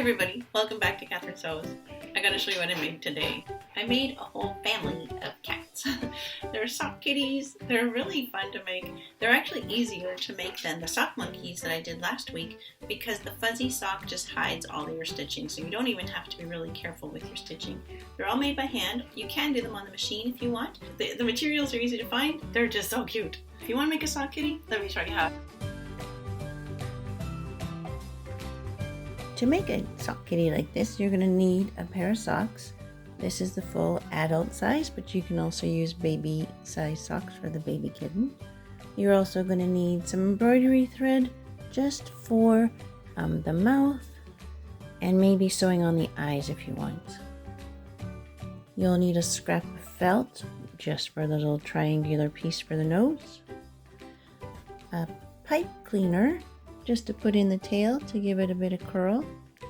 everybody, welcome back to Catherine Sews. I gotta show you what I made today. I made a whole family of cats. They're sock kitties. They're really fun to make. They're actually easier to make than the sock monkeys that I did last week because the fuzzy sock just hides all of your stitching, so you don't even have to be really careful with your stitching. They're all made by hand. You can do them on the machine if you want. The materials are easy to find. They're just so cute. If you want to make a sock kitty, let me show you how. To make a sock kitty like this, you're going to need a pair of socks. This is the full adult size, but you can also use baby size socks for the baby kitten. You're also going to need some embroidery thread just for the mouth and maybe sewing on the eyes if you want. You'll need a scrap of felt just for the little triangular piece for the nose. A pipe cleaner just to put in the tail to give it a bit of curl.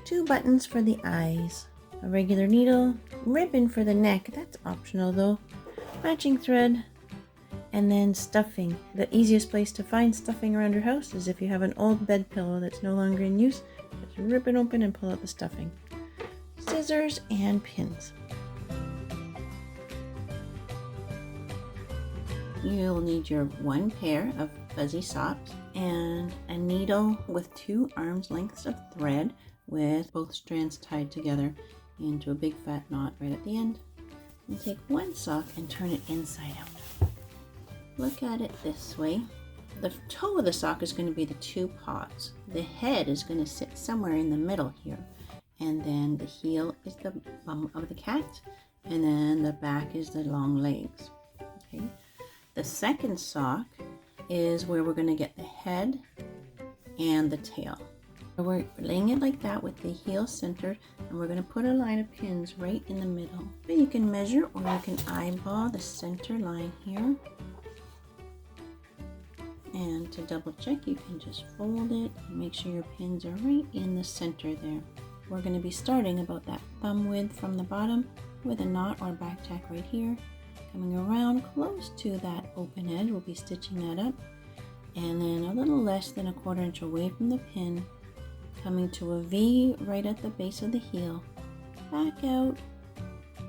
2 buttons for the eyes. A regular needle, ribbon for the neck, that's optional though. Matching thread, and then stuffing. The easiest place to find stuffing around your house is if you have an old bed pillow that's no longer in use. Just rip it open and pull out the stuffing. Scissors and pins. You'll need your 1 pair of fuzzy socks and a needle with 2 arms lengths of thread with both strands tied together into a big fat knot right at the end. And take 1 sock and turn it inside out. Look at it this way. The toe of the sock is going to be the 2 paws. The head is going to sit somewhere in the middle here. And then the heel is the bum of the cat. And then the back is the long legs. Okay. The second sock is where we're going to get the head and the tail. We're laying it like that with the heel centered, and we're going to put a line of pins right in the middle. But you can measure or you can eyeball the center line here. And to double check, you can just fold it and make sure your pins are right in the center there. We're going to be starting about that thumb width from the bottom with a knot or back tack right here. Coming around close to that open edge, we'll be stitching that up, and then a little less than a 1/4 inch away from the pin, coming to a V right at the base of the heel, back out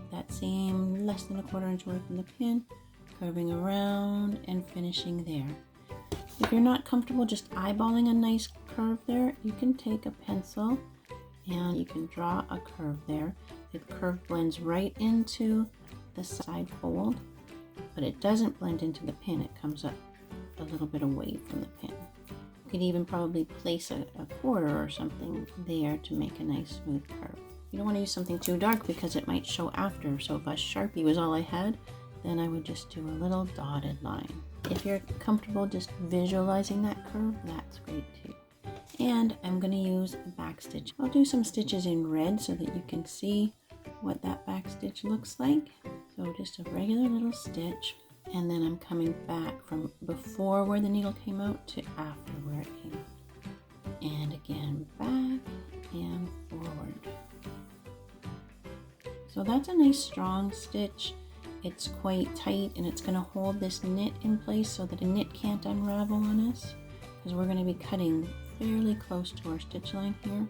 that same less than a 1/4 inch away from the pin, curving around and finishing there. If you're not comfortable just eyeballing a nice curve there, you can take a pencil and you can draw a curve there. The curve blends right into the side fold, but it doesn't blend into the pin. It comes up a little bit away from the pin. You could even probably place a 1/4 or something there to make a nice smooth curve. You don't want to use something too dark because it might show after, so if a Sharpie was all I had, then I would just do a little dotted line. If you're comfortable just visualizing that curve, that's great too. And I'm going to use a back stitch. I'll do some stitches in red so that you can see what that back stitch looks like. So just a regular little stitch, and then I'm coming back from before where the needle came out to after where it came out. And again, back and forward. So that's a nice strong stitch. It's quite tight and it's going to hold this knit in place so that a knit can't unravel on us, because we're going to be cutting fairly close to our stitch line here.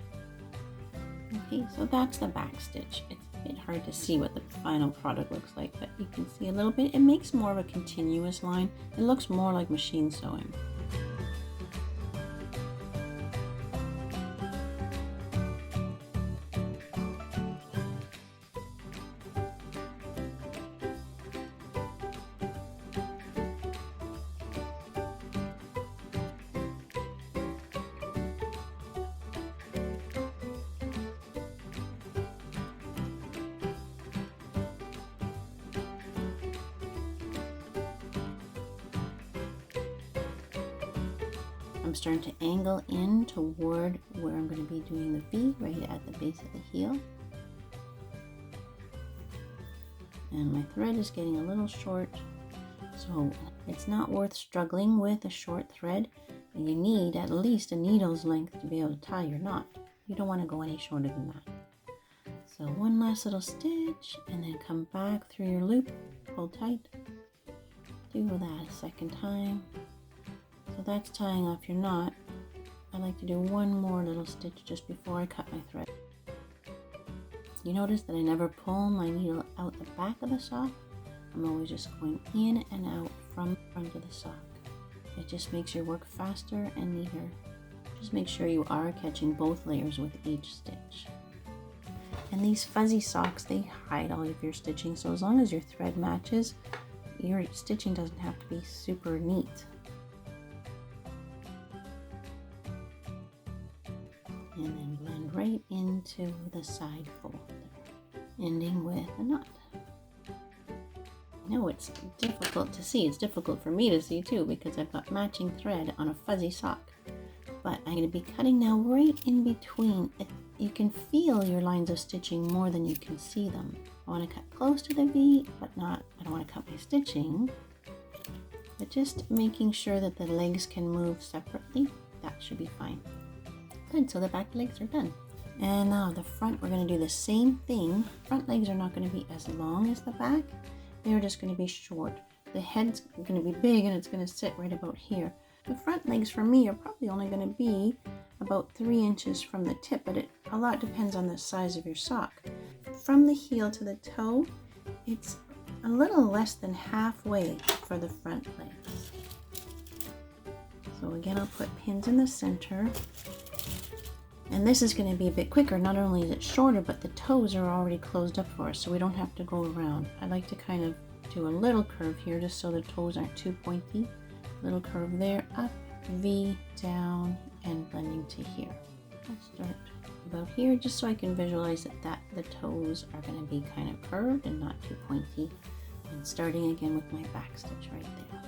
Okay, so that's the back stitch. It's a bit hard to see what the final product looks like, but you can see a little bit. It makes more of a continuous line. It looks more like machine sewing. I'm starting to angle in toward where I'm going to be doing the V right at the base of the heel. And my thread is getting a little short, so it's not worth struggling with a short thread. And you need at least a needle's length to be able to tie your knot. You don't want to go any shorter than that. So one last little stitch and then come back through your loop, pull tight. Do that a second time. So that's tying off your knot. I like to do one more little stitch just before I cut my thread. You notice that I never pull my needle out the back of the sock. I'm always just going in and out from the front of the sock. It just makes your work faster and neater. Just make sure you are catching both layers with each stitch. And these fuzzy socks, they hide all of your stitching, so as long as your thread matches, your stitching doesn't have to be super neat. And then blend right into the side fold there, ending with a knot. I know it's difficult to see. It's difficult for me to see too because I've got matching thread on a fuzzy sock. But I'm going to be cutting now right in between. You can feel your lines of stitching more than you can see them. I want to cut close to the V, but I don't want to cut my stitching. But just making sure that the legs can move separately, that should be fine. Good, so the back legs are done. And now the front, we're going to do the same thing. Front legs are not going to be as long as the back. They're just going to be short. The head's going to be big and it's going to sit right about here. The front legs for me are probably only going to be about 3 inches from the tip, but a lot depends on the size of your sock. From the heel to the toe, it's a little less than halfway for the front legs. So again, I'll put pins in the center. And this is going to be a bit quicker. Not only is it shorter, but the toes are already closed up for us, so we don't have to go around. I like to kind of do a little curve here just so the toes aren't too pointy. Little curve there, up, V, down, and blending to here. I'll start about here just so I can visualize that the toes are going to be kind of curved and not too pointy. And starting again with my back stitch right there.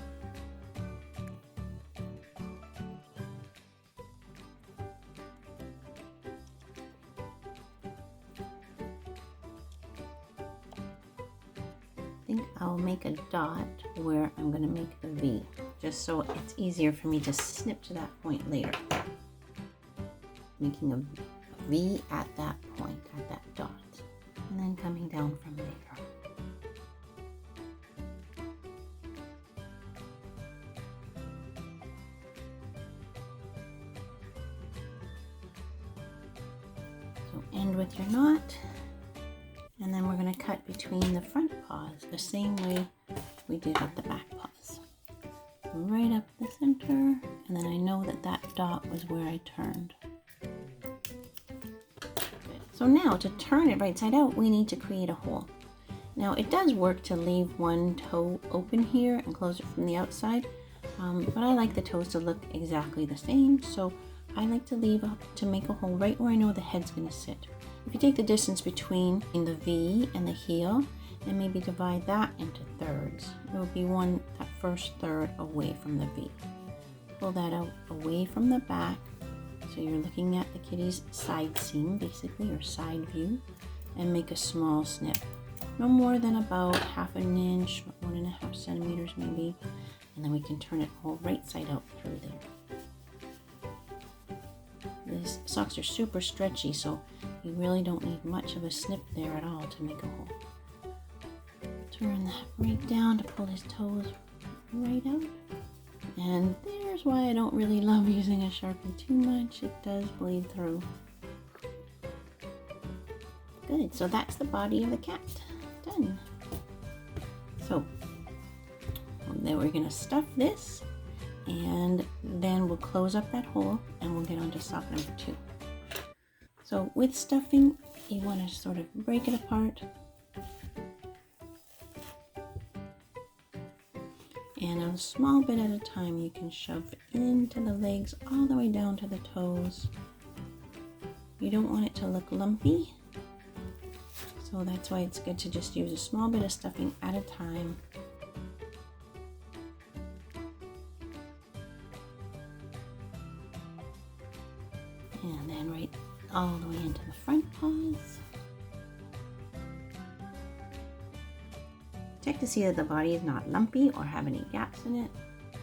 I'll make a dot where I'm going to make the V, just so it's easier for me to snip to that point later. Making a V at that point, at that dot, and then coming down from there. So end with your knot. And then we're going to cut between the front paws the same way we did with the back paws. Right up the center, and then I know that that dot was where I turned. So now to turn it right side out, we need to create a hole. Now it does work to leave one toe open here and close it from the outside, but I like the toes to look exactly the same, so I like to make a hole right where I know the head's going to sit. If you take the distance between the V and the heel and maybe divide that into thirds, it will be that first third away from the V. Pull that out away from the back, so you're looking at the kitty's side seam basically, or side view, and make a small snip. No more than about 1/2 inch, 1.5 centimeters maybe, and then we can turn it all right side out through there. These socks are super stretchy, so you really don't need much of a snip there at all to make a hole. Turn that right down to pull his toes right out. And there's why I don't really love using a Sharpie too much. It does bleed through. Good, so that's the body of the cat. Done. So, then we're going to stuff this, and then we'll close up that hole and we'll get on to sock number 2. So with stuffing, you want to sort of break it apart. And a small bit at a time, you can shove into the legs all the way down to the toes. You don't want it to look lumpy, so that's why it's good to just use a small bit of stuffing at a time. And then right all the way into the front paws. Check to see that the body is not lumpy or have any gaps in it.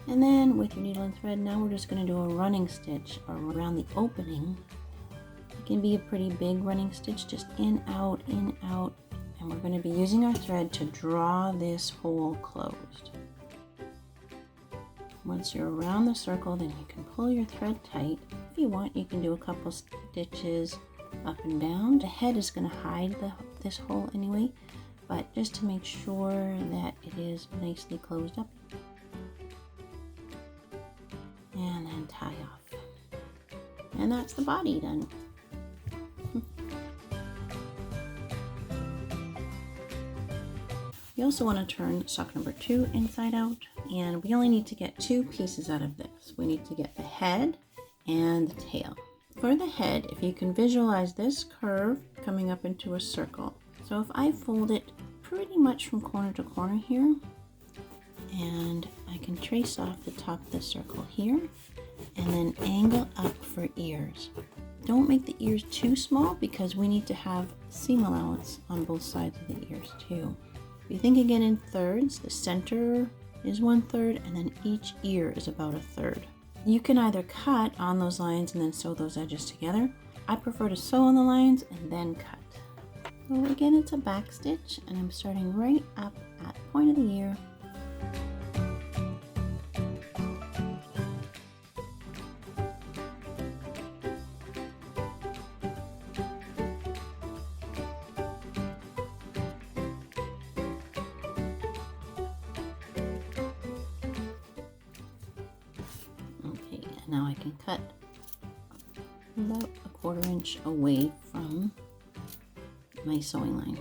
And then with your needle and thread, now we're just going to do a running stitch around the opening. It can be a pretty big running stitch, just in, out, and we're going to be using our thread to draw this hole closed. Once you're around the circle, then you can pull your thread tight. If you want, you can do a couple stitches up and down. The head is going to hide this hole anyway, but just to make sure that it is nicely closed up. And then tie off. And that's the body done. You also want to turn sock number 2 inside out, and we only need to get 2 pieces out of this. We need to get the head and the tail. For the head, if you can visualize this curve coming up into a circle. So if I fold it pretty much from corner to corner here, and I can trace off the top of the circle here, and then angle up for ears. Don't make the ears too small because we need to have seam allowance on both sides of the ears too. If you think again in thirds, the center is 1/3 and then each ear is about 1/3. You can either cut on those lines and then sew those edges together. I prefer to sew on the lines and then cut. So again, it's a back stitch and I'm starting right up at the point of the ear. Now I can cut about 1/4 inch away from my sewing line.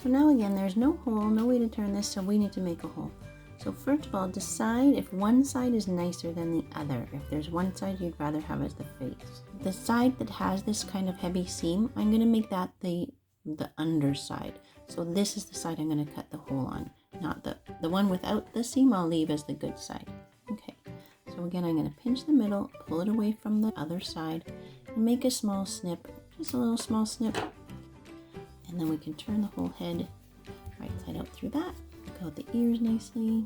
So now again, there's no hole, no way to turn this, so we need to make a hole. So first of all, decide if one side is nicer than the other. If there's one side you'd rather have as the face. The side that has this kind of heavy seam, I'm going to make that the underside. So this is the side I'm going to cut the hole on, not the one without the seam I'll leave as the good side. Okay. So again, I'm going to pinch the middle, pull it away from the other side, and make a small snip, just a little small snip. And then we can turn the whole head right side out through that, pick out the ears nicely,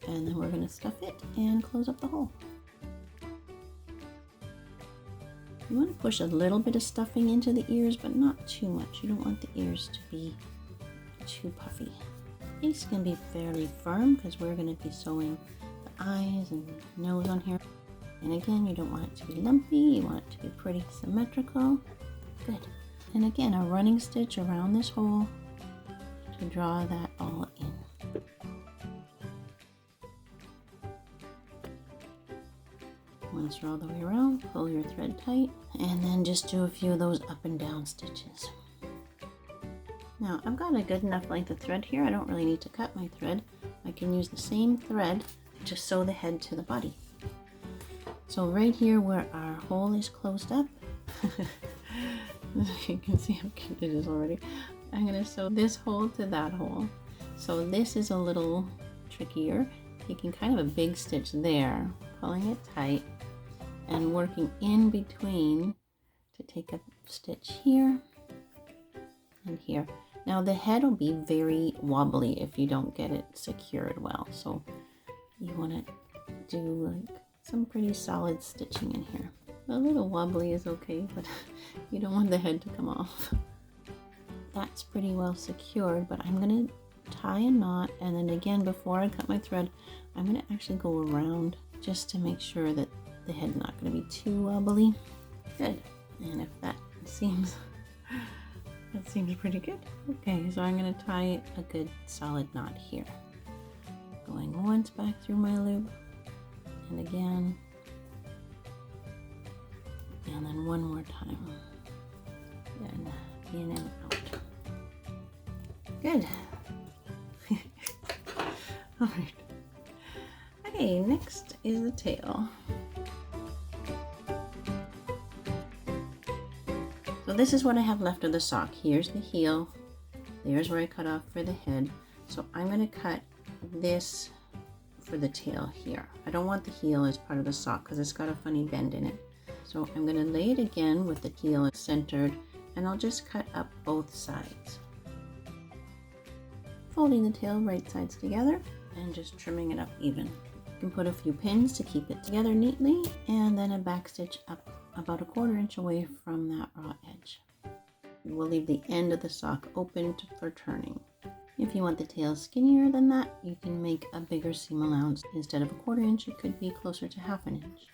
and then we're going to stuff it and close up the hole. You want to push a little bit of stuffing into the ears, but not too much. You don't want the ears to be too puffy. These can be fairly firm because we're going to be sewing eyes and nose on here. And again, you don't want it to be lumpy, you want it to be pretty symmetrical. Good. And again, a running stitch around this hole to draw that all in. Once you're all the way around, pull your thread tight, and then just do a few of those up and down stitches. Now, I've got a good enough length of thread here. I don't really need to cut my thread. I can use the same thread to sew the head to the body. So right here where our hole is closed up, you can see how cute it is already. I'm going to sew this hole to that hole. So this is a little trickier, taking kind of a big stitch there, pulling it tight, and working in between to take a stitch here and here. Now the head will be very wobbly if you don't get it secured well. So you want to do like some pretty solid stitching in here. A little wobbly is okay, but you don't want the head to come off. That's pretty well secured, but I'm going to tie a knot, and then again, before I cut my thread, I'm going to actually go around just to make sure that the head's not going to be too wobbly. Good. And if that seems pretty good. Okay, so I'm going to tie a good solid knot here. Going once back through my loop, and again, and then one more time, and in and out. Good. All right. Okay, next is the tail. So this is what I have left of the sock. Here's the heel. There's where I cut off for the head. So I'm going to cut this for the tail here. I don't want the heel as part of the sock because it's got a funny bend in it. So I'm going to lay it again with the heel centered, and I'll just cut up both sides. Folding the tail right sides together and just trimming it up even. You can put a few pins to keep it together neatly, and then a back stitch up about 1/4 inch away from that raw edge. We'll leave the end of the sock open for turning. If you want the tail skinnier than that, you can make a bigger seam allowance. Instead of 1/4 inch, it could be closer to 1/2 inch.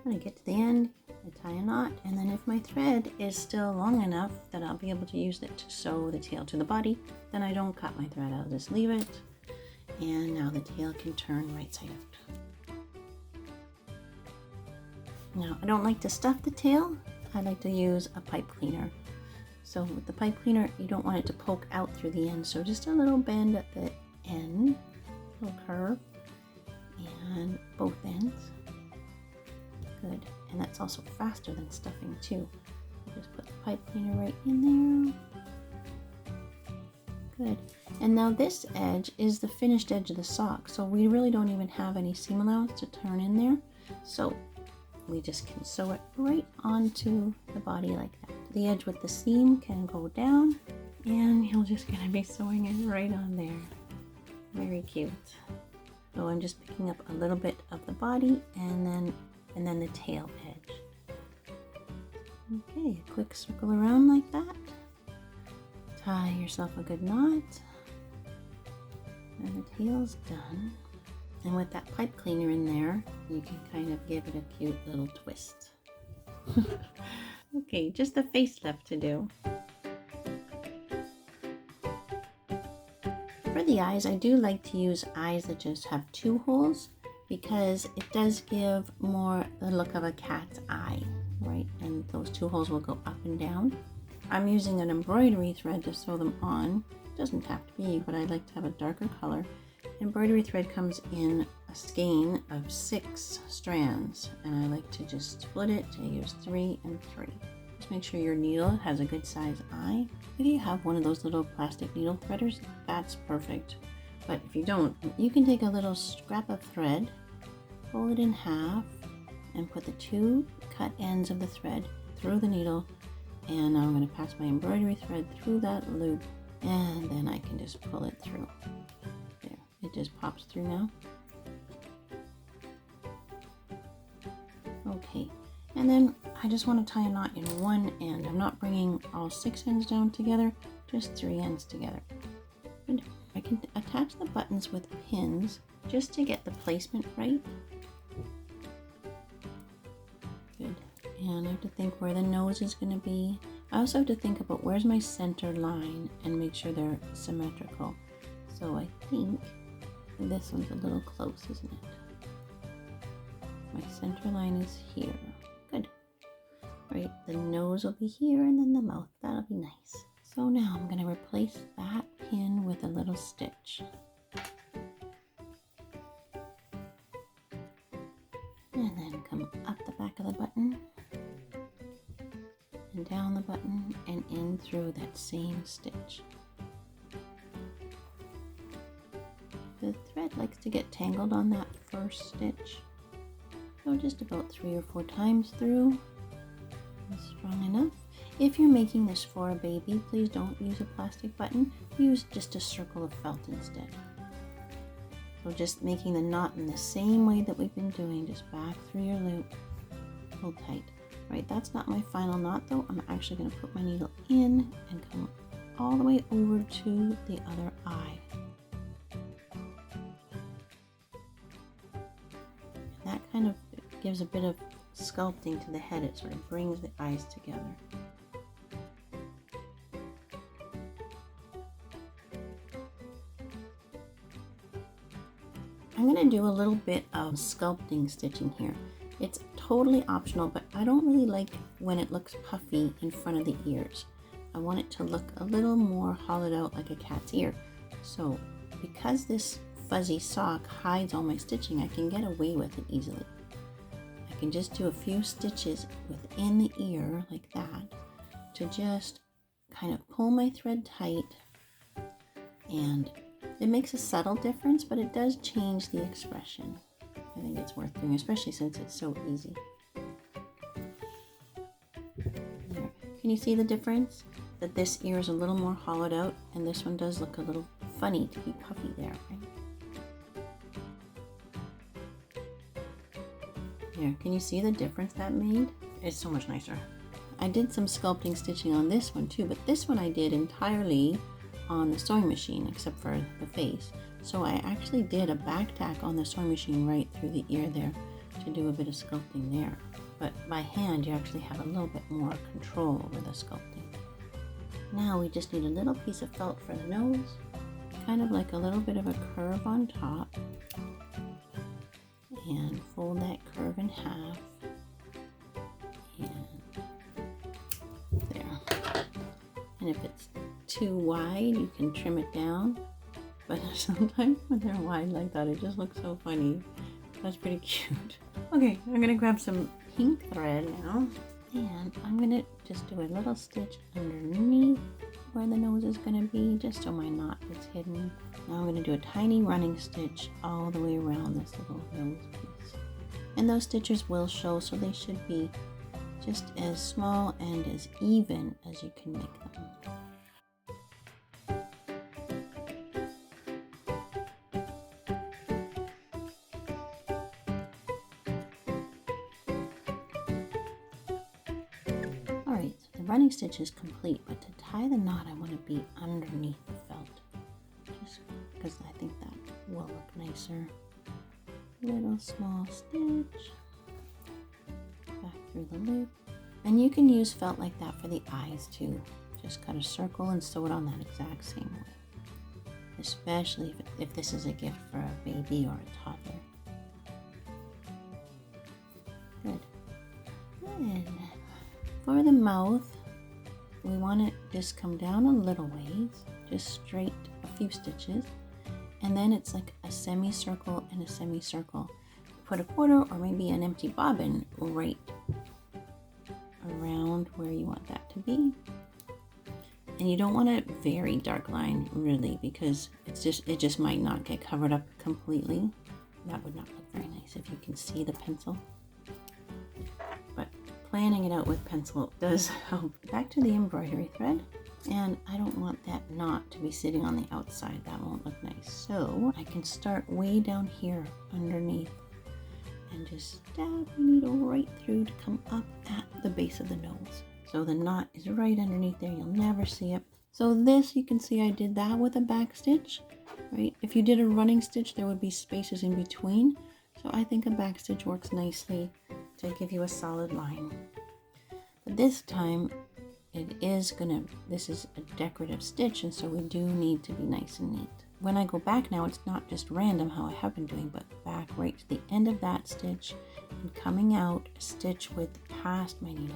When I get to the end, I tie a knot, and then if my thread is still long enough that I'll be able to use it to sew the tail to the body, then I don't cut my thread, I'll just leave it. And now the tail can turn right side out. Now, I don't like to stuff the tail. I like to use a pipe cleaner. So with the pipe cleaner, you don't want it to poke out through the end. So just a little bend at the end, a little curve, and both ends. Good. And that's also faster than stuffing too. Just put the pipe cleaner right in there. Good. And now this edge is the finished edge of the sock. So we really don't even have any seam allowance to turn in there. So we just can sew it right onto the body like that. The edge with the seam can go down, and you're just gonna be sewing it right on there. Very cute. So I'm just picking up a little bit of the body and then the tail edge. Okay, a quick circle around like that. Tie yourself a good knot. And the tail's done. And with that pipe cleaner in there, you can kind of give it a cute little twist. Okay, just the face left to do. For the eyes, I do like to use eyes that just have 2 holes because it does give more the look of a cat's eye, right? And those 2 holes will go up and down. I'm using an embroidery thread to sew them on. It doesn't have to be, but I like to have a darker color. Embroidery thread comes in a skein of 6 strands, and I like to just split it to use 3 and 3. Just make sure your needle has a good size eye. If you have one of those little plastic needle threaders, that's perfect. But if you don't, you can take a little scrap of thread, fold it in half, and put the 2 cut ends of the thread through the needle. And now I'm going to pass my embroidery thread through that loop, and then I can just pull it through. There, it just pops through now. Okay, and then I just want to tie a knot in one end. I'm not bringing all 6 ends down together, just 3 ends together. Good. I can attach the buttons with pins just to get the placement right. Good. And I have to think where the nose is going to be. I also have to think about where's my center line and make sure they're symmetrical. So I think this one's a little close, isn't it? My center line is here. Good. Right, the nose will be here and then the mouth. That'll be nice. So now I'm going to replace that pin with a little stitch. And then come up the back of the button and down the button and in through that same stitch. The thread likes to get tangled on that first stitch. So just about 3 or 4 times through. It's strong enough. If you're making this for a baby, please don't use a plastic button. Use just a circle of felt instead. So just making the knot in the same way that we've been doing, just back through your loop, pull tight. Right, that's not my final knot though. I'm actually going to put my needle in and come all the way over to the other eye. And that kind of gives a bit of sculpting to the head. It sort of brings the eyes together. I'm going to do a little bit of sculpting stitching here. It's totally optional, but I don't really like when it looks puffy in front of the ears. I want it to look a little more hollowed out like a cat's ear. So because this fuzzy sock hides all my stitching, I can get away with it easily. I can just do a few stitches within the ear like that to just kind of pull my thread tight, and it makes a subtle difference, but it does change the expression. I think it's worth doing, especially since it's so easy. There. Can you see the difference? That this ear is a little more hollowed out, and this one does look a little funny to be puffy there, right? There, can you see the difference that made? It's so much nicer. I did some sculpting stitching on this one too, but this one I did entirely on the sewing machine except for the face. So I actually did a back tack on the sewing machine right through the ear there to do a bit of sculpting there. but by hand you actually have a little bit more control over the sculpting. Now we just need a little piece of felt for the nose, kind of like a little bit of a curve on top, and fold that curve in half, and there. And if it's too wide, you can trim it down, but sometimes when they're wide like that, it just looks so funny. That's pretty cute. Okay, I'm gonna grab some pink thread now, and I'm gonna just do a little stitch underneath where the nose is gonna be, just so my knot is hidden. Now I'm gonna do a tiny running stitch all the way around this little nose piece. And those stitches will show, so they should be just as small and as even as you can make them. Alright, so the running stitch is complete, but to tie the knot I want to be underneath the felt, just because I think that will look nicer. Little small stitch back through the loop, and you can use felt like that for the eyes too. Just cut a circle and sew it on that exact same way, especially if this is a gift for a baby or a toddler. Good. Good. For the mouth, we want to just come down a little ways, just straight a few stitches, and then it's like a semicircle and a semicircle. Put a quarter or maybe an empty bobbin right around where you want that to be. And you don't want a very dark line really, because it just might not get covered up completely. That would not look very nice if you can see the pencil. But planning it out with pencil does help. Back to the embroidery thread, and I don't want that knot to be sitting on the outside. That won't look nice. So I can start way down here underneath and just stab the needle right through to come up at the base of the nose. So the knot is right underneath there. You'll never see it. So this, you can see I did that with a back stitch, right? If you did a running stitch, there would be spaces in between. So I think a back stitch works nicely to give you a solid line. But this time, this is a decorative stitch, and so we do need to be nice and neat. When I go back now, it's not just random how I have been doing, but back right to the end of that stitch and coming out a stitch width past my needle.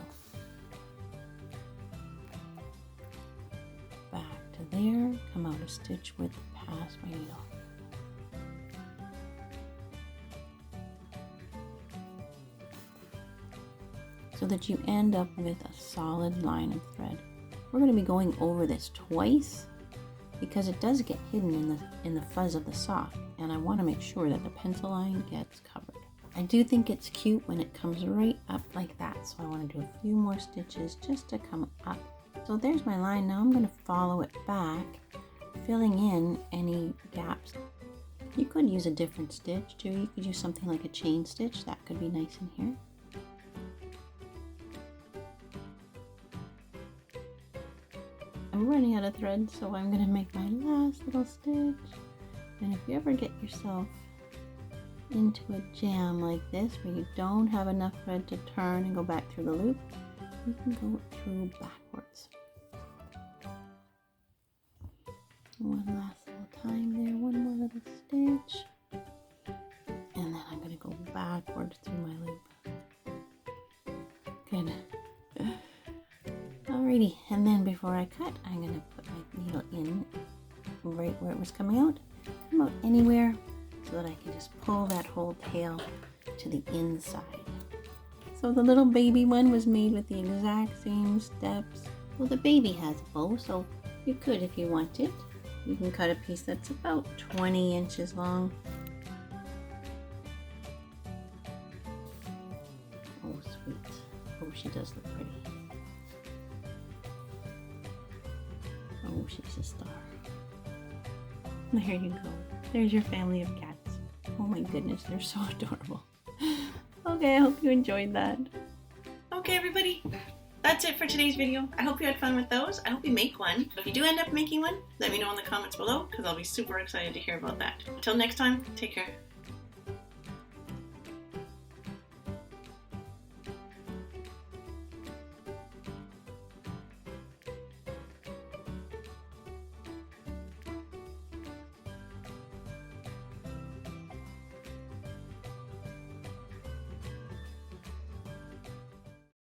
Back to there, come out a stitch width past my needle. So that you end up with a solid line of thread. We're going to be going over this twice because it does get hidden in the fuzz of the sock, and I want to make sure that the pencil line gets covered. I do think it's cute when it comes right up like that, so I want to do a few more stitches just to come up. So there's my line. Now I'm going to follow it back, filling in any gaps. You could use a different stitch too. You could use something like a chain stitch. That could be nice in here. I'm running out of thread, so I'm going to make my last little stitch. And if you ever get yourself into a jam like this where you don't have enough thread to turn and go back through the loop, you can go through backwards. One last little time there, one more little stitch, and then I'm going to go backwards through my loop. Good. Alrighty, and then before I cut, I'm going to put my needle in right where it was coming out. Come out anywhere so that I can just pull that whole tail to the inside. So the little baby one was made with the exact same steps. Well, the baby has a bow, so you could, if you wanted, you can cut a piece that's about 20 inches long. Oh, sweet. Oh, she does look pretty. Oh, she's a star. There you go. There's your family of cats. Oh my goodness, they're so adorable. Okay, I hope you enjoyed that. Okay, everybody. That's it for today's video. I hope you had fun with those. I hope you make one. If you do end up making one, let me know in the comments below because I'll be super excited to hear about that. Until next time, take care.